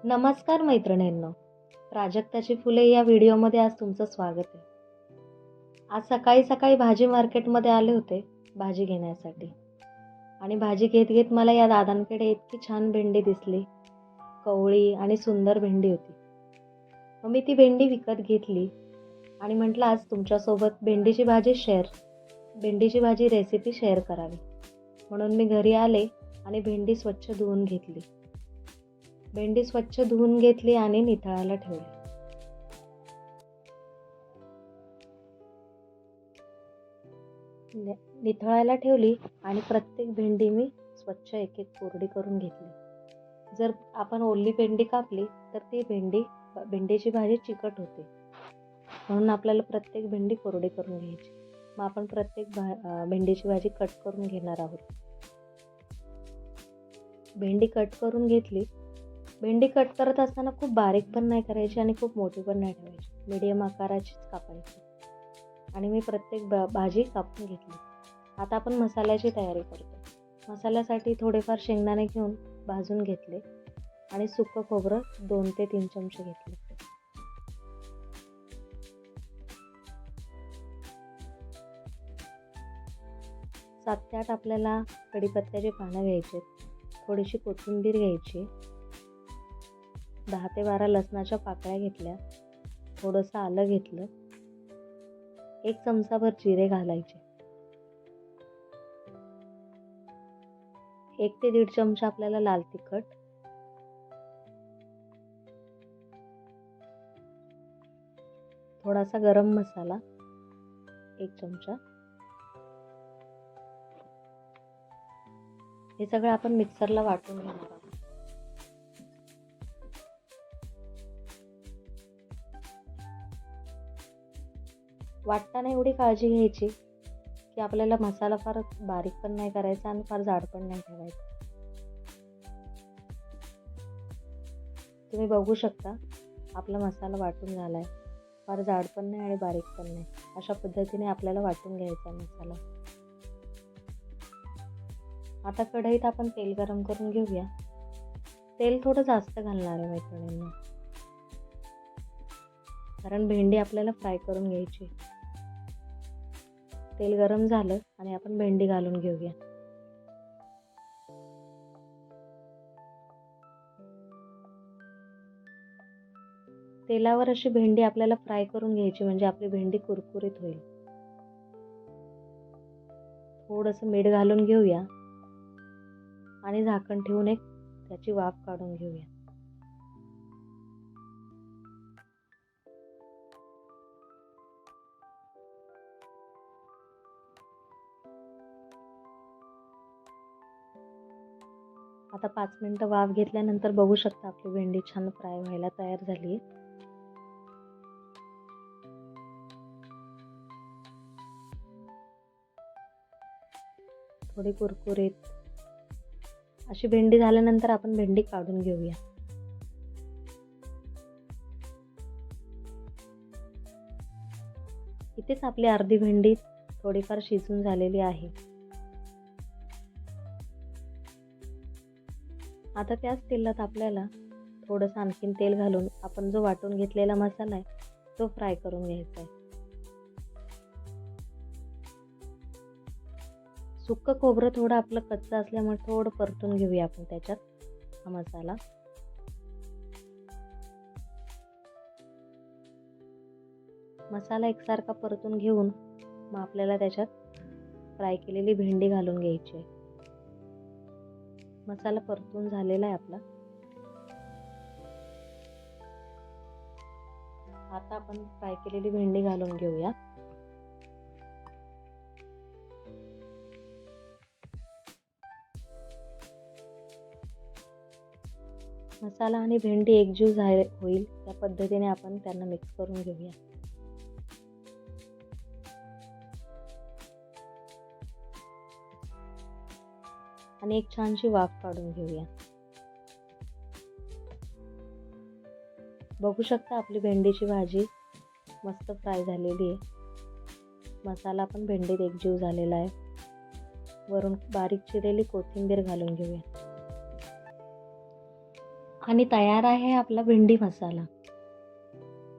नमस्कार मैत्रिणींनो, प्राजक्ताची फुले या व्हिडिओमध्ये आज तुमचं स्वागत आहे. आज सकाळी सकाळी भाजी मार्केटमध्ये आले होते भाजी घेण्यासाठी आणि भाजी घेत घेत मला या दादांकडे इतकी छान भेंडी दिसली. कवळी आणि सुंदर भेंडी होती. मग मी ती भेंडी विकत घेतली आणि म्हटलं आज तुमच्यासोबत भेंडीची भाजी रेसिपी शेअर करावी. म्हणून मी घरी आले आणि भेंडी स्वच्छ धुवून घेतली. आणि निथळायला ठेवली. निथळायला ठेवली आणि प्रत्येक भेंडी मी स्वच्छ एक एक कोरडी करून घेतली. जर आपण ओली भेंडी कापली तर ती भेंडीची भाजी चिकट होते, म्हणून आपल्याला प्रत्येक भेंडी कोरडी करून घ्यायची. मग आपण प्रत्येक भेंडीची भाजी कट करून घेणार आहोत. भेंडी कट करून घेतली. भेंडी कट करत असताना खूप बारीक पण नाही करायची आणि खूप मोठी पण नाही ठेवायची, मीडियम आकाराचीच कापायची. आणि मी प्रत्येक भाजी कापून घेतली. आता आपण मसाल्याची तयारी करतो. मसाल्यासाठी थोडेफार शेंगदाणे घेऊन भाजून घेतले आणि सुकं खोबरं 2 ते 3 चमचे घेतले. सात ते 8 आपल्याला कढीपत्त्याची पानं घ्यायची, थोडीशी कोथिंबीर घ्यायची, 10 ते 12 लसणाच्या पाकळ्या घेतल्या, थोडंसं आलं घेतलं, 1 चमचाभर जिरे घालायचे, 1 ते 1.5 चमचा आपल्याला लाल तिखट, थोडासा गरम मसाला 1 चमचा. हे सगळं आपण मिक्सरला वाटून घेणार आहोत. वाटताना एवढी काळजी घ्यायची की आपल्याला मसाला फार बारीक पण नाही करायचा आणि फार जाड पण नाही ठेवायचा. तुम्ही बघू शकता आपला मसाला वाटून झालाय. फार जाड पण नाही आणि बारीक पण नाही. अशा पद्धतीने आपल्याला वाटून घ्यायचा मसाला. आता कढईत आपण तेल गरम करून घेऊया. तेल थोडं जास्त घालणार आहे मैत्रिणींना, कारण भेंडी आपल्याला फ्राय करून घ्यायची. तेल गरम झालं आणि आपण भेंडी घालून घेऊया. तेलावर अशी भेंडी आपल्याला फ्राय करून घ्यायची, म्हणजे आपली भेंडी कुरकुरीत होईल. थोडंसं मीठ घालून घेऊया आणि झाकण ठेवून त्याची वाफ काढून घेऊया. आता 5 मिनिटं वाफ घेतल्यानंतर बघू शकता आपली भेंडी छान फ्राय व्हायला तयार झाली. थोडी कुरकुरीत अशी भेंडी झाल्यानंतर आपण भेंडी काढून घेऊया. इथेच आपली अर्धी भेंडी थोडीफार शिजून झालेली आहे. आता त्याच तेलात आपल्याला थोडंसं आणखीन तेल घालून आपण जो वाटून घेतलेला मसाला आहे तो फ्राय करून घ्यायचा आहे. सुक्कं खोबरं थोडं आपलं कच्चं असल्यामुळे थोडं परतून घेऊया आपण त्याच्यात हा मसाला. मसाला एकसारखा परतून घेऊन मग आपल्याला त्याच्यात फ्राय केलेली भेंडी घालून घ्यायची आहे. मसाला परतून झालेला आहे आपला. आता आपण फ्राय केलेली भेंडी घालून घेऊया. मसाला आणि भेंडी एकजीव होईल त्या पद्धतीने आपण त्यांना मिक्स करून घेऊया. आणि एक छानशी वाफ काढून घेऊया. बघू शकता आपली भेंडीची भाजी मस्त फ्राय झालेली आहे. मसाला पण भेंडीत एकजीव झालेला आहे. वरून बारीक चिरलेली कोथिंबीर घालून घेऊया. आणि तयार आहे आपला भेंडी मसाला.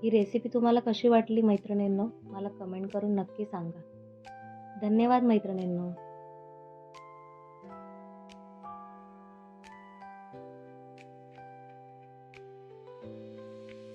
ही रेसिपी तुम्हाला कशी वाटली मैत्रिणींनो, मला कमेंट करून नक्की सांगा. धन्यवाद मैत्रिणींनो.